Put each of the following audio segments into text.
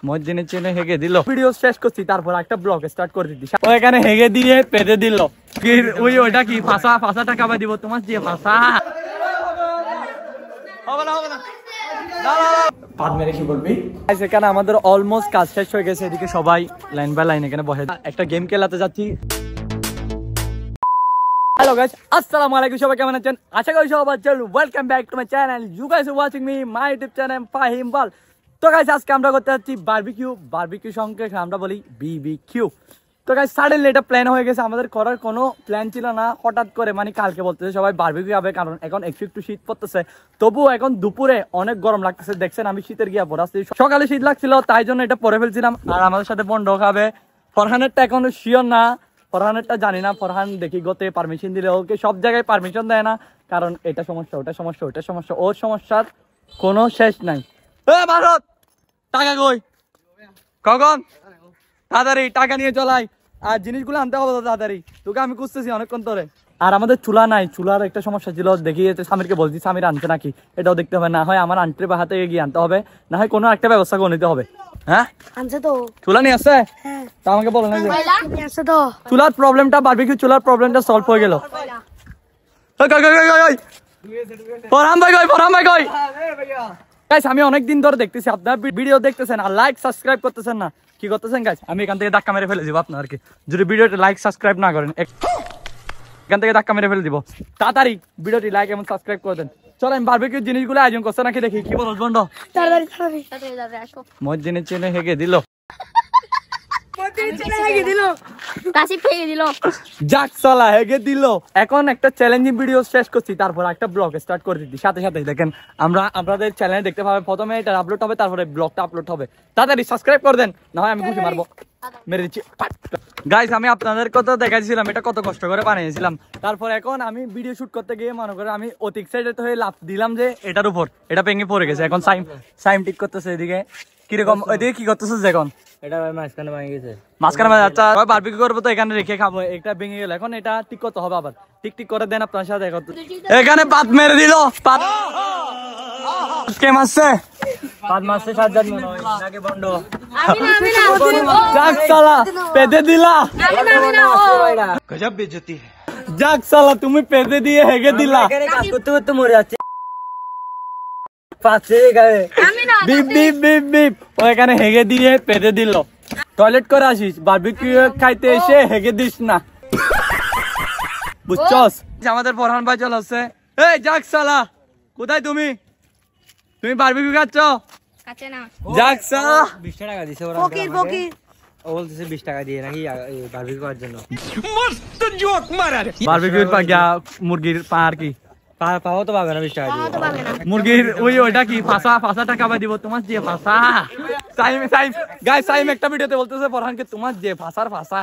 মসজিদের চেনে হেগে দিল ভিডিও শেষ করছি তারপর একটা ব্লগ স্টার্ট করে দিচ্ছি ও এখানে হেগে দিয়ে পেতে দিল ওই ওইটা কি ফাঁসা টাকা বা দিব তোমার যে ফাঁসা হবে না পাদ মেরে কি বলবি এখানে আমাদের অলমোস্ট কাজ শেষ হয়ে গেছে এদিকে সবাই লাইন বাই লাইন এখানে বসে একটা গেম খেলাতে যাচ্ছি Hello guys, assalamualaikum সবাই কেমন আছেন আশা করি সবাই ভালো আছেন welcome back to my channel you guys are watching me my YouTube channel Fahim বল তো গাইস আজকে আমরা করতে যাচ্ছি বারবিকিউ সংক্ষেপে আমরা বলি বিবিকিউ তো গাইস সাডেনলি এটা প্ল্যান হয়ে গেছে আমাদের করার কোনো প্ল্যান ছিল না হঠাৎ করে মানে কালকে বলতেছে সবাই বারবিকিউ হবে কারণ এখন একটু শীত পড়তেছে তবুও এখন দুপুরে অনেক গরম লাগতেছে দেখছেন আমি শীতের গিয়া পরে আসছি সকালে শীত লাগছিল তাই জন্য এটা পরে ফেলছিলাম আর আমাদের সাথে বন্ড খাবে ফরহানেরটা এখনো শিওর না ফরহানেরটা জানি না ফরহান দেখি গতে পারমিশন দিলে ওকে সব জায়গায় পারমিশন দেয় না কারণ এটা সমস্যা ওটা সমস্যা ওটা সমস্যা ওর সমস্যার কোনো শেষ নাই ভারত টাকা কই কখন তাড়াতাড়ি টাকা নিয়ে চলাই আর জিনিসগুলো আনতে হবে তাড়াতাড়ি তোকে আমি খুঁজতেছি অনেকক্ষণ ধরে আর আমাদের চুলা নাই চুলার একটা সমস্যা ছিল দেখি সামিরকে বলছি সামির আনছে নাকি এটাও দেখতে হবে না হয় আমার আন্টির বাহাতে গিয়ে আনতে হবে না হয় কোনো একটা ব্যবস্থা করে নিতে হবে হ্যাঁ আনছে তো চুলা নিয়ে আসছে তা আমাকে বলো না যে চুলার প্রবলেমটা বারবিকিউ চুলার প্রবলেমটা সলভ হয়ে গেল ফরহান ভাই কই গাইস আমি অনেকদিন ধরে দেখতেছি আপনারা ভিডিও দেখতেছেন আর লাইক সাবস্ক্রাইব করতেছেন না কি করতেছেন গাইস আমি এখান থেকে ধাক্কা মেরে ফেলে দিব আপনাদেরকে যদি ভিডিওটা লাইক সাবস্ক্রাইব না করেন এখান থেকে ধাক্কা মেরে ফেলে দিব তাড়াতাড়ি ভিডিওটি লাইক এবং সাবস্ক্রাইব করে দেন চলেন বারবিকিউ জিনিসগুলো আয়োজন করছে নাকি দেখি কি বলছ বন্ধ মসজিদের চেনে হেগে দিল এখন একটা চ্যালেঞ্জিং ভিডিও শেষ করছি তারপর একটা ব্লগ স্টার্ট করে দিচ্ছি সাথে সাথে দেখেন আমরা আপনাদের চ্যানেলে দেখতে পাবে প্রথমে এটা আপলোড হবে তারপরে ব্লগটা আপলোড হবে তাড়াতাড়ি সাবস্ক্রাইব করে দেন না হয় আমি ঘুষি মারবো মেরে দিচ্ছি গাইস আমি আপনাদের কথা দেখাইছিলাম এটা কত কষ্ট করে বানিয়েছিলাম তারপর এখন আমি ভিডিও শুট করতে গিয়ে মনে করে আমি অতি এক্সাইটেড হয়ে লাফ দিলাম যে এটার উপর এটা ভেঙে পড়ে গেছে এখন সাইম ঠিক করতেছে এদিকে কিরকম ওইদিকে কি করতেছে এখন এটা মাঝখানে ভেঙে গেছে মাঝখানে আচ্ছা বারবিকিউ করবো তো এখানে রেখে খাবো এটা ভেঙে গেল এখন এটা ঠিক করতে হবে আবার ঠিক করে দেন আপনার সাথে এখানে পাত মেরে দিল পাত কে মারছে পাত মারছে সাজ্জাদ মনে হয় নাকি বন্ড যাক সালা পেদে দিলা গজব বেজতি যাক সালা তুমি পেদে দিয়ে হেগে দিলা কাজ করতে করতে মরে যাচ্ছে পাচ্ছে গায়ে বিপ বিপ বিপ বিপ ও এখানে হেগে দিয়ে পেদে দিল টয়লেট করে আসিস বারবিকিউ খাইতে এসে হেগে দিস না বুঝছস আমাদের ফরহান ভাই চল আসছে এই যাক সালা কোথায় তুমি বারবিকিউ খাচ্ছ কাছে না যাক সালা 20 টাকা দিছে ওরা ফকির ও বলতেছে 20 টাকা দিয়ে নাকি বারবিকিউ করার জন্য মস্ত জোক মারা বারবিকিউর পা গিয়া মুরগির পার কি পাও তো পাবে না 20 টাকা দিয়ে মুরগির ওইটা কি ফাঁসা টাকা বা দিব তোমার যে ফাঁসা সাইম গাইস সাইম একটা ভিডিওতে বলতেছে ফরহানকে তোমার যে ফাঁসার ফাঁসা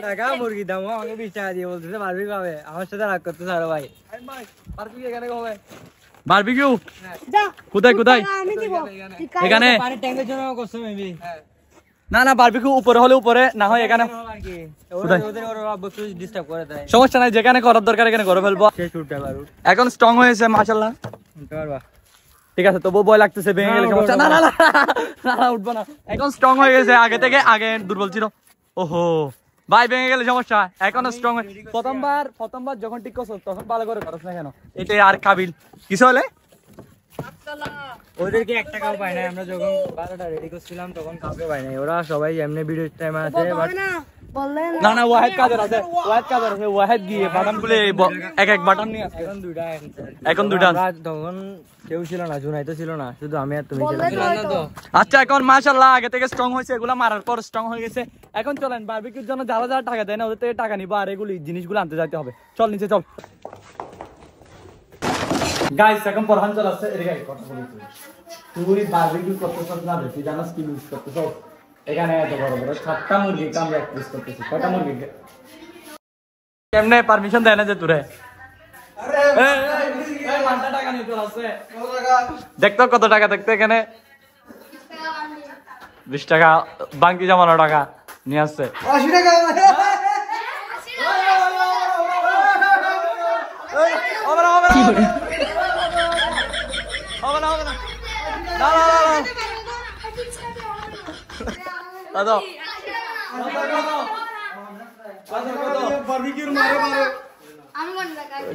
টাকা মুরগি দাম আমাকে 20 টাকা দিয়ে বলতেছে বারবিকিউ হবে আমার সাথে রাগ করতেছে আরে ভাই বারবিকিউ এখানে হবে বারবিকিউ কোথায় এখানে পানির ট্যাঙ্কের জন্য করছে মেবি না বারবিকিউ উপরে হলে উপরে না হয় এখানে সমস্যা নাই যেখানে করার দরকার এখানে করে ফেলবো এখন স্ট্রং হয়েছে মাশাআল্লাহ ঠিক আছে তবু ভয় লাগতেছে ভেঙে গেলে সমস্যা না উঠবো না এখন স্ট্রং হয়ে গেছে আগে দুর্বল ছিল ওহো ভাই ভেঙে গেলে সমস্যা এখনো স্ট্রং প্রথমবার যখন ঠিক করছো তখন ভালো করে করছ না কেন এটা আর কাবিল কিছু হলে ওদেরকে 1 টাকাও পাই না আমরা যখন 12টা রেডি করছিলাম তখন কাউকে পাই নাই ওরা সবাই এমনি ভিডিও টাইম আছে না ওয়াহেদ কাদের আছে ওয়াহেদ গিয়ে বাটন খুলে এক বাটন নিয়ে আসে এখন দুইটা তখন কেউ ছিল না জুনাই তো ছিল না শুধু আমি আর তুমি আচ্ছা এখন মাশাআল্লাহ আগে থেকে স্ট্রং হয়েছে এগুলা মারার পর স্ট্রং হয়ে গেছে এখন চলেন বারবিকিউর জন্য যারা টাকা দেয় না ওদের থেকে টাকা নিবো আর এগুলি জিনিসগুলো আনতে যাইতে হবে চল নিচে চল গাইস এখন ফরহান চল আসছে এদিকে কথা বলছি তুই বারবিকিউ করতেছস না তুই জানাস কি ইউজ করতেছস এখানে এত বড় 7টা মুরগি আমরা ইউজ করতেছি কয়টা মুরগি কেমনে পারমিশন দেয় না যে তোরে আরে এই মানটা টাকা নিয়ে চল আসছে কত টাকা দেখতো কত টাকা দেখতে এখানে 20 টাকা বাকি জমানো টাকা নিয়ে আসছে 80 টাকা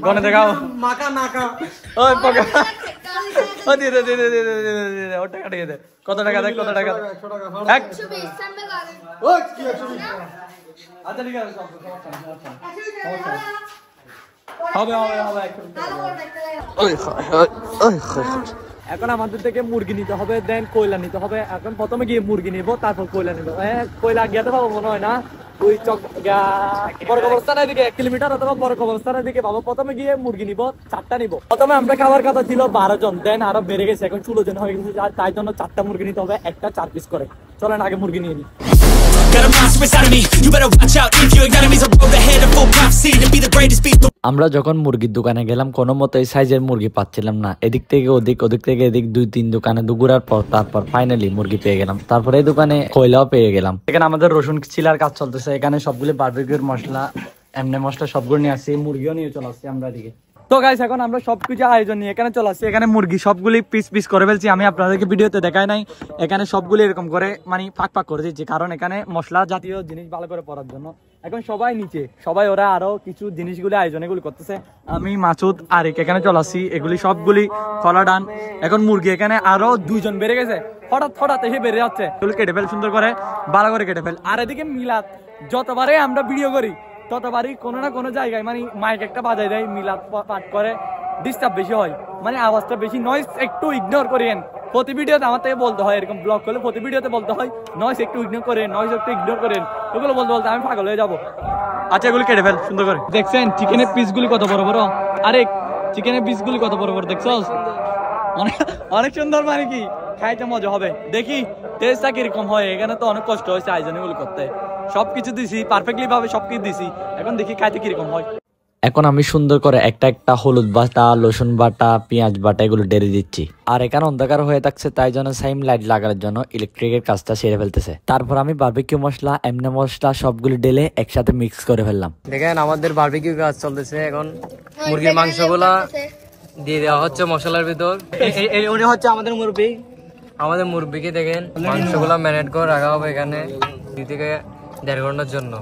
গনে দেখাও কত টাকা দেখ কত টাকা আচ্ছা ঠিক আছে হবে হবে হবে এখন আমাদের থেকে মুরগি নিতে হবে দেন কয়লা নিতে হবে এখন প্রথমে গিয়ে মুরগি নিব তারপর কয়লা নিব কয়লা গিয়ে পাবো মনে হয় না ওই চক বড় কবরস্থানের দিকে 1 কিলোমিটার অথবা বড় কবরস্থানের দিকে পাবো প্রথমে গিয়ে মুরগি নিব 4টা নিব প্রথমে আমরা খাবার কথা ছিল 12 জন দেন আরো বেড়ে গেছে এখন 16 জন হয়ে গেছে তাই জন্য 4টা মুরগি নিতে হবে একটা 4 পিস করে চলেন আগে মুরগি নিয়ে নিই আমরা যখন মুরগির দোকানে গেলাম কোনো মতো এই সাইজের মুরগি পাচ্ছিলাম না এদিক থেকে ওদিক ওদিক থেকে এদিক 2-3 দোকানে ঘুরার পর তারপর ফাইনালি মুরগি পেয়ে গেলাম তারপরে এই দোকানে কয়লাও পেয়ে গেলাম এখানে আমাদের রসুন ছিলার কাজ চলতেছে এখানে সবগুলো বারবিকিউর মশলা এমনি মশলা সবগুলো নিয়ে আসছি মুরগিও নিয়ে চলে আসছি আমরা এদিকে তো গাইস এখন আমরা সবকিছু আয়োজন নিয়ে এখানে চলে আসছি এখানে মুরগি সবগুলি পিস পিস করে ফেলছি আমি আপনাদেরকে ভিডিওতে দেখাই নাই এখানে সবগুলি এরকম করে মানে ফাঁক ফাঁক করে দিচ্ছি কারণ এখানে মশলা জাতীয় জিনিস ভালো করে পড়ার জন্য এখন সবাই নিচে সবাই ওরা আরো কিছু জিনিসগুলি আয়োজন এগুলি করতেছে আমি মাসুদ আরিক এখানে চলে আসছি এগুলি সবগুলি খোলা ডান এখন মুরগি এখানে আরো 2 জন বেড়ে গেছে হঠাৎ এসে বেড়ে যাচ্ছে এগুলো কেটে ফেল সুন্দর করে ভালো করে কেটে ফেল আর এদিকে মিলাদ যতবারে আমরা ভিডিও করি ততবারই কোনো না কোনো জায়গায় মানে মাইক একটা বাজায় দেয় মিলাদ পাঠ করে ডিস্টার্ব বেশি হয় মানে আওয়াজটা বেশি নয়েজ একটু ইগনোর করেন প্রতি ভিডিওতে আমার থেকে বলতে হয় এরকম ব্লগ করলে প্রতি ভিডিওতে বলতে হয় নয়েজ একটু ইগনোর করেন নয়েজ একটু ইগনোর করেন এগুলো বলতে বলতে আমি পাগল হয়ে যাবো আচ্ছা এগুলো কেটে ফেল সুন্দর করে দেখছেন চিকেনের পিসগুলি কত বড় বড় আরে চিকেনের পিসগুলি কত বড় বড় দেখছো অনেক সুন্দর মানে কি খাইতে মজা হবে দেখি টেস্টটা কিরকম হয় এখানে তো অনেক কষ্ট হয়েছে আয়োজন এগুলো করতে সবকিছু দিছি পারফেক্টলি ভাবে সবকিছু দিছি এখন দেখি খাইতে কিরকম হয় এখন আমি সুন্দর করে একটা একটা হলুদ বাটা রসুন বাটা পেঁয়াজ বাটা এগুলো ডেরে দিচ্ছি আর এখানে অন্ধকার হয়ে থাকছে তাই জন্য সাইম লাইট লাগানোর জন্য ইলেকট্রিকের কাজটা সেরে ফেলতেছে তারপর আমি বারবিকিউ মশলা এমনি মশলা সবগুলো ঢেলে একসাথে মিক্স করে ফেললাম দেখেন আমাদের বারবিকিউ কাজ চলতেছে এখন মুরগির মাংসগুলা দিয়ে দেওয়া হচ্ছে মশলার ভিতর উনি হচ্ছে আমাদের মুরগিকে দেখেন মাংসগুলা ম্যারিনেট করে রাখা হবে এখানে 2 থেকে 1.5 ঘন্টার জন্য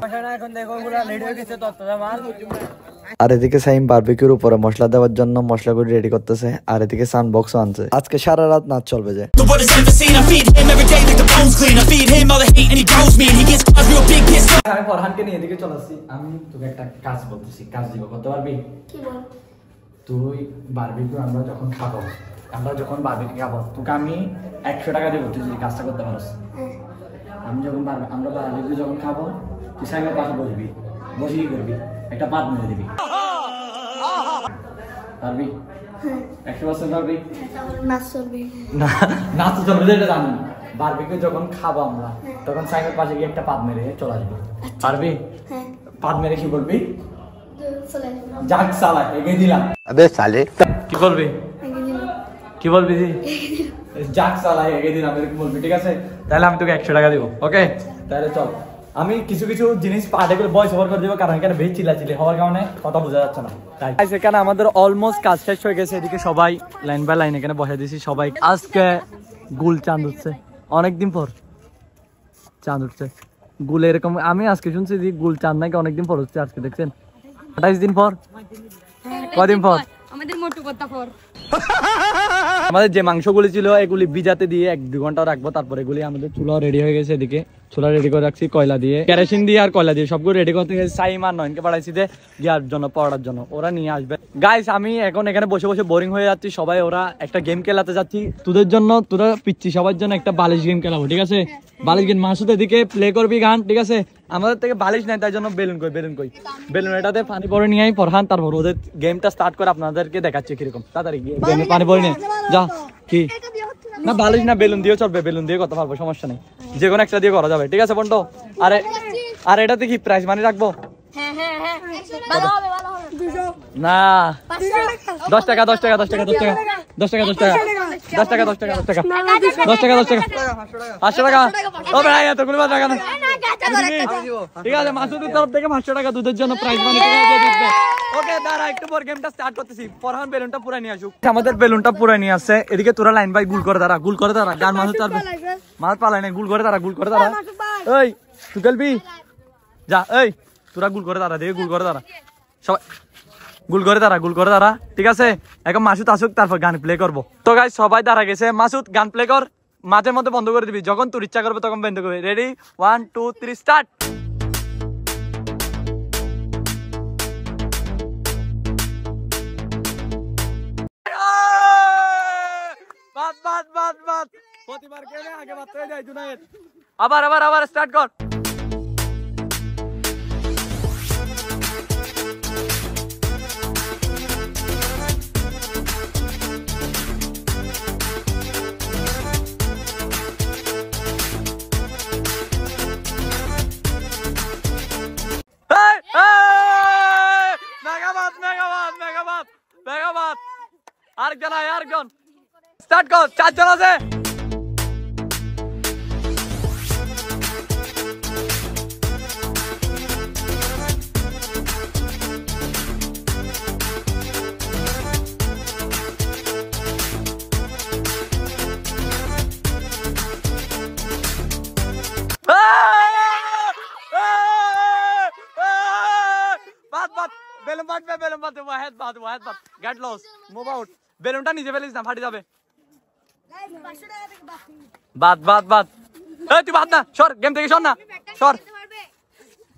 আর এদিকে সাইম বারবিকিউর উপরে মশলা দেওয়ার জন্য মশলাগুলো রেডি করতেছে আর এদিকে সাউন্ড বক্সও আনছে আজকে সারা রাত নাচ চলবে যে আমি ফরহানকে নিয়ে এদিকে চলে আসছি আমি তোকে একটা কাজ বলতেছি কাজ দিব করতে পারবি কি বল তুই বারবিকিউ আমরা যখন বারবিকিউ খাবো তোকে আমি 100 টাকা দেবো তুই যদি কাজটা করতে পারিস আমি যখন আমরা বারবিকিউ যখন খাবো তুই সাইমের পাশে বসবি বসিয়ে করবি একটা পাত মেরে দিবি পারবি 100% পারবি নাচ চলবে যেটা জানি বারবিকিউ যখন খাবো আমরা তখন সাইমের পাশে গিয়ে একটা পাত মেরে চলে আসবি পারবি পাত মেরে কি বলবি জাগ সালা এগিয়ে দিলাম আবে সালে কি বলবি জাগ সালা এগিয়ে দিলাম এরকম বলবি ঠিক আছে তাহলে আমি তোকে 100 টাকা দিব ওকে তাহলে চল আমি কিছু কিছু জিনিস পাঠে করে ভয়েস ওভার করে দেবো কারণ এখানে বেশি চিল্লাচিল্লি হওয়ার কারণে কথা বোঝা যাচ্ছে না তাই এখানে আমাদের অলমোস্ট কাজ শেষ হয়ে গেছে এদিকে সবাই লাইন বাই লাইন এখানে বসে দিয়েছি সবাই আজকে গুল চাঁদ উঠছে অনেকদিন পর চাঁদ উঠছে গুল এরকম আমি আজকে শুনছি যে গুল চাঁদ নাকি অনেকদিন পর হচ্ছে আজকে দেখছেন 28 দিন পর কদিন পর আমাদের মোটু কথা পর আমাদের যে মাংসগুলি ছিল এগুলি ভিজাতে দিয়ে 1-2 ঘন্টা রাখবো তারপর এগুলি আমাদের চুলা রেডি হয়ে গেছে এদিকে চুলা রেডি করে রাখছি কয়লা দিয়ে কেরোসিন দিয়ে আর কয়লা দিয়ে সবগুলো রেডি করতে গেছে সাইম আর নয়নকে পাঠাইছি যে গিয়ার জন্য পড়ার জন্য ওরা নিয়ে আসবে গাইস আমি এখন এখানে বসে বসে বোরিং হয়ে যাচ্ছি সবাই ওরা একটা গেম খেলাতে যাচ্ছি তোদের জন্য তোরা পিচ্ছি সবার জন্য একটা বালিশ গেম খেলাবো ঠিক আছে বালিশ গেম মাসুদ এদিকে প্লে করবি গান ঠিক আছে আমাদের থেকে বালিশ নাই তাই জন্য বেলুন বেলুন এটাতে পানি পরে নিয়ে আই ফরহান তারপর ওদের গেমটা স্টার্ট করে আপনাদেরকে দেখাচ্ছি কিরকম তাড়াতাড়ি গেমে পানি পরে নিয়ে যা কি না বালিশ না বেলুন দিয়ে চলবে বেলুন দিয়ে করতে পারবো সমস্যা নেই যে কোনো একটা দিয়ে করা যাবে ঠিক আছে বন্টো আরে এটাতে কি প্রাইস মানি রাখবো না 10 টাকা 10 টাকা 10 টাকা 10 টাকা 10 টাকা 10 টাকা 10 টাকা 10 টাকা 10 টাকা 10 টাকা 10 টাকা 500 টাকা ও ভাই এতগুলো টাকা না ঠিক আছে মাসুদের তরফ থেকে 500 টাকা দুধের জন্য প্রাইজ মানি দিতে। ওকে দাঁড়া একটু পর গেমটা স্টার্ট করতেছি। ফরহান বেলুনটা পুরো নিয়ে আসুক। আমাদের বেলুনটা পুরো নিয়ে আসছে। এদিকে তোরা লাইন ভাই গুল করে দাঁড়া, গুল করে দাঁড়া। গান মাসুদ পারবে মাছ পালাই না, গুল করে দাঁড়া, গুল করে দাঁড়া। এই তুই খেলবি যা, এই তোরা গুল করে দাঁড়া, দেখে গুল করে দাঁড়া, সবাই গুল করে দাঁড়া, গুল করে দাঁড়া। ঠিক আছে এখন মাসুদ আসুক তারপর গান প্লে করবো। তো গাইস সবাই দাঁড়া গেছে, মাসুদ গান প্লে কর। মাঝে মধ্যে বন্ধ করে দিবি, যখন তোর ইচ্ছা করবে তখন বন্ধ করবি। Ready 1 2 3 start. বাদ বাদ বাদ বাদ, প্রতিবার কেনে আগে বাদ হয়ে যায় জুনায়েদ। আবার আবার আবার স্টার্ট কর। আরেকজন আয়, আরেকজন স্টার্ট কর। 4 জন আছে। বেলুন বাঁধবে, বেলুন বাঁধবে, ওয়াহেদ বাঁধ, ওয়াহেদ বাঁধ। Get lost, move out. বেলুনটা নিজে ফেলিস না, ফাটি যাবে। বাদ বাদ বাদ, এই তুই বাদ না, সর গেম থেকে, সর না, সর।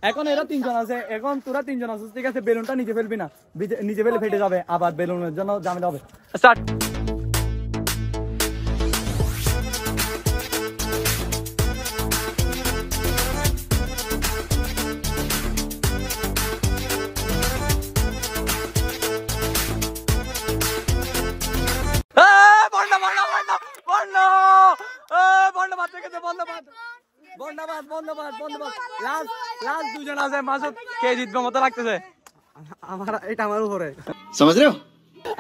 এখন এরা 3 জন আছে, এখন তোরা 3 জন আছিস। ঠিক আছে বেলুনটা নিজে ফেলবি না, নিজে ফেলে ফেটে যাবে, আবার বেলুনের জন্য ঝামেলা হবে। স্টার্ট।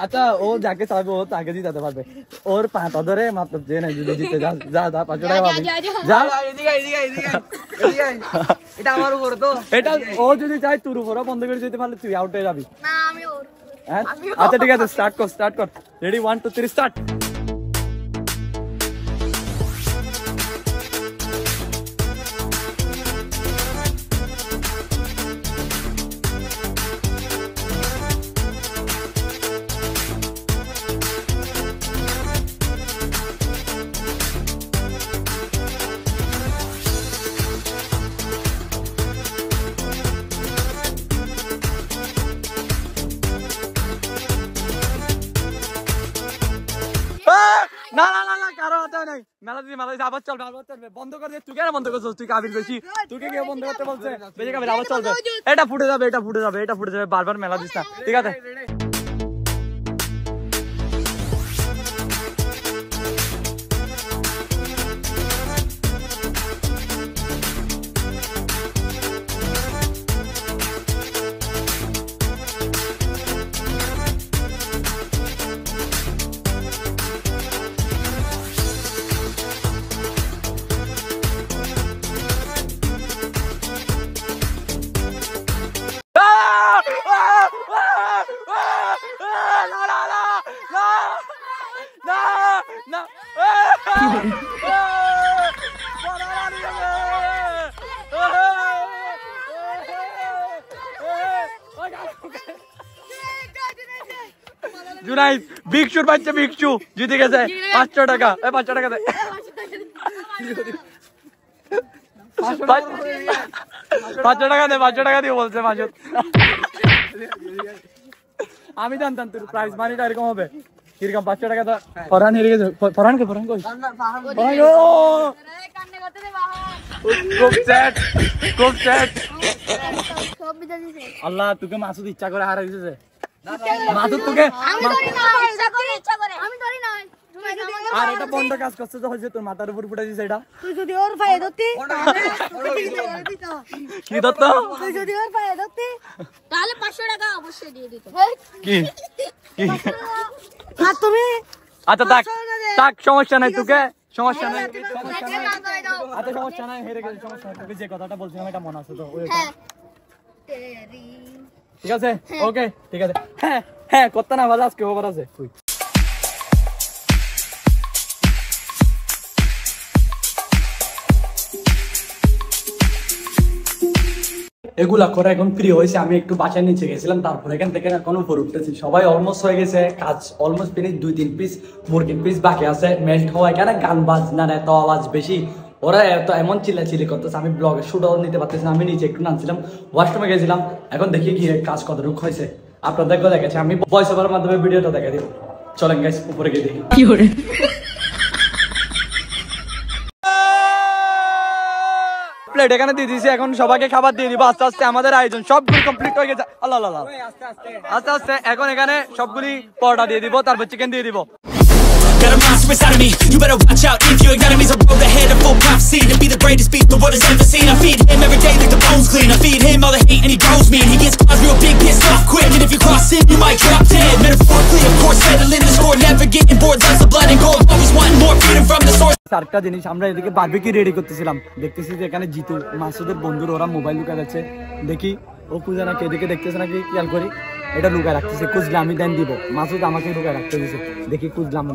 আচ্ছা ও যাকে চাইবে ও তাকে জিতাতে পারবে। ওর পাঁটা ধরে মাত্র যে নাই যদি জিতে যা যা যা 500 টাকা পাবি। যা এটা আমার উপরে তো, এটা ও যদি চাই তোর উপরে বন্ধ করে যেতে পারলে তুই আউট হয়ে যাবি। না আমি ওর। আচ্ছা ঠিক আছে স্টার্ট কর, স্টার্ট কর। Ready 1 2 3 start. না না না না কারো হাতে নাই, মেলাদি আবার চলবে, আবার চলবে। বন্ধ করে দে। তুই কেন বন্ধ করছিস? তুই কাবির বেশি, তুইকে কেউ বন্ধ করতে বলছে? বেশি কাবির, আবার চলবে। এটা ফুটে যাবে, এটা ফুটে যাবে, এটা ফুটে যাবে। বারবার মেলা দিস না, ঠিক আছে? জুনাইদ ভিক্ষুর বাচ্চা, ভিক্ষু জিতে গেছে 500 টাকা। 500 টাকা দে। 500 টাকা দে, 500 টাকা দিয়ে বলছে মাসুদ। আমি জানতাম তোর প্রাইজ মানিটা এরকম হবে। কিরকম 500 টাকা দা। ফরহান হেরে গেছে। ফরহান কই? ফরহান খুব স্যাড, খুব স্যাড। আল্লাহ তোকে মাসুদ ইচ্ছা করে হারাই দিয়েছে। মাসুদ তোকে আর এটা বন্ধ কাজ করছে তো হয়েছে, তোর মাথার উপর ফুটে দিয়েছে। এটা তুই যদি ওর পায়ে ধরতি কি ধরত? তুই যদি ওর পায়ে ধরতি তাহলে 500 টাকা অবশ্যই দিয়ে দিত। কি কি আর তুমি? আচ্ছা থাক থাক, সমস্যা নাই, তোকে সমস্যা নাই। আচ্ছা সমস্যা নাই, হেরে গেছে সমস্যা নাই, যে কথাটা বলছিলাম এটা মনে আছে তো ওইটা? ঠিক আছে ওকে ঠিক আছে। হ্যাঁ হ্যাঁ করতে না ভালো আজকে খবর আছে। এগুলা করে এখন ফ্রি হয়েছে, আমি একটু বাসায় নিচে গেছিলাম, তারপর এখান থেকে এখন উপর উঠতেছি। সবাই অলমোস্ট হয়ে গেছে, কাজ অলমোস্ট ফিনিশ। 2-3 পিস মুরগির পিস বাকি আছে মেল্ট হওয়া। এখানে গান বাজনার এত আওয়াজ বেশি, ওরা এত এমন চিল্লাচিল্লি করতেছে, আমি ব্লগে শুটও নিতে পারতেছি না। আমি নিচে একটু নামছিলাম, ওয়াশরুমে গেছিলাম, এখন দেখি গিয়ে কাজ কতটুকু হয়েছে আপনাদেরকেও দেখেছি। আমি ভয়েস ওভারের মাধ্যমে ভিডিওটা দেখে দিব, চলেন গাইস উপরে গিয়ে দেখি কি করে। প্লেট এখানে দিয়ে দিয়েছি, এখন সবাইকে খাবার দিয়ে দিব আস্তে আস্তে। আমাদের আয়োজন সবগুলি কমপ্লিট হয়ে গেছে। আল্লাহ আল্লাহ আস্তে আস্তে এখন এখানে সবগুলি পরোটা দিয়ে দিব, তারপর চিকেন দিয়ে দিব। Got a monster inside of me, you better watch out. If your enemy's a road ahead, a full prophecy to be the greatest beast the world has ever seen. I feed him every day like the bones clean. I feed him all the hate and he grows me, and he gets cause real big, pissed off quick. And if you cross him, you might drop dead. Metaphorically, of course, settling the score, never getting bored. Loves of blood and gold, always wanting more, freedom from the source. আরেকটা জিনিস, আমরা এদিকে barbecue ready করতেছিলাম, দেখতেছি যে এখানে জিতু মাসুদের বন্ধুর ওরা মোবাইল লুকা যাচ্ছে। দেখি ও খুঁজে নাকি এদিকে দেখতেছে নাকি, খেয়াল করি এটা লুকায় রাখতেছে। খুঁজলে আমি দেন দিব, মাসুদ আমাকে লুকায় রাখতে দিছে। দেখি খুঁজলাম,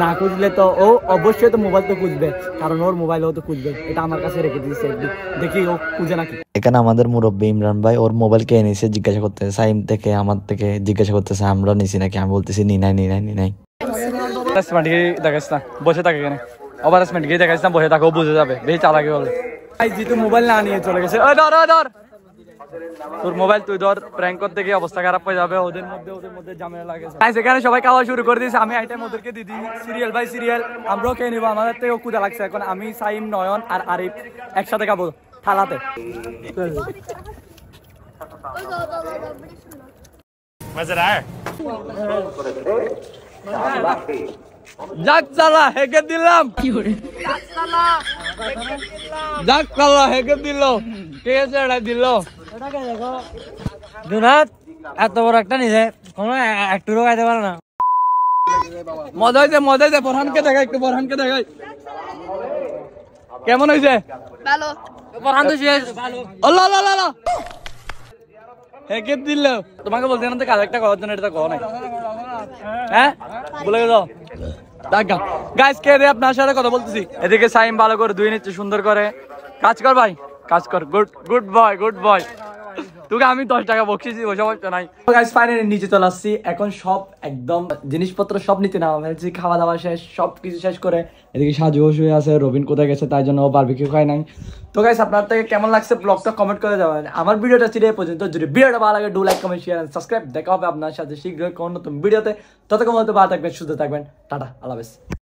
না খুঁজলে তো ও অবশ্যই তো মোবাইল তো খুঁজবে, কারণ ওর মোবাইল ও তো খুঁজবে। এটা আমার কাছে রেখে দিয়েছে, দেখি ও খুঁজে নাকি। এখানে আমাদের মুরব্বী ইমরান ভাই ওর মোবাইল কে এনেছে জিজ্ঞাসা করতেছে, সাইম থেকে আমার থেকে জিজ্ঞাসা করতেছে আমরা নিছি নাকি। আমি বলতেছি নি নাই নি নাই নি নাই। দেখাইস না বসে থাকে এখানে, ওভারসমেন্ট গিয়ে দেখাইস না বসে থাকো, বুঝে যাবে বেশি চালাকি বলে। জিতু মোবাইল না নিয়ে চলে গেছে। ধর তোর মোবাইল তুই ধর, প্র্যাঙ্ক করতে গিয়ে অবস্থা খারাপ হয়ে যাবে, ওদের মধ্যে ঝামেলা লাগে। এখানে সবাই খাওয়া শুরু করে দিয়েছে, আমি আইটেম ওদেরকে দিদি সিরিয়াল বাই সিরিয়াল আমরাও খেয়ে নিবো। আমাদের থেকে ক্ষুধা লাগছে এখন। আমি সাইম, নয়ন আর আরিফ একসাথে খাবো থালাতে। যাক চালা হেগে দিলাম, যাক চালা হেগে দিল, কে এটা দিল? এত বড় একটা নিজে কোনো একটু খাইতে পারে না। মজা হয়েছে বোরহানকে দেখাই, একটু বোরহানকে দেখাই কেমন হয়েছে। ভালো, বোরহান তো শেষ। আল্লাহ আল্লাহ আল্লাহ হেগে দিল। তোমাকে বলতে না তো কাজ একটা করার জন্য, এটা কো নাই। হ্যাঁ বলে গেছো গাইস, কে রে আপনার সাথে কথা বলতেছি। এদিকে সাইম ভালো করে ধুয়ে নিচ্ছে সুন্দর করে। কাজ কর ভাই, কাজ কর। Good boy. তোকে আমি 10 টাকা বকশিছি, ওই সমস্যা নাই। গাইস ফাইনালি নিচে চলে আসছি, এখন সব একদম জিনিসপত্র সব নিতে নামা ফেলছি। খাওয়া দাওয়া শেষ, সব কিছু শেষ করে এদিকে সাজু শুয়ে আছে। রবিন কোথায় গেছে তাই জন্য ও বারবিকিউ খায় নাই। তো গাইস আপনার থেকে কেমন লাগছে ব্লগটা কমেন্ট করে যাবেন। আমার ভিডিওটা ছিল এই পর্যন্ত। যদি ভিডিওটা ভালো লাগে do like comment share and subscribe. দেখা হবে আপনার সাথে শীঘ্রই কোন নতুন ভিডিওতে। ততক্ষণ ভালো থাকবেন, সুস্থ থাকবেন, টাটা, আল্লাহ হাফেজ।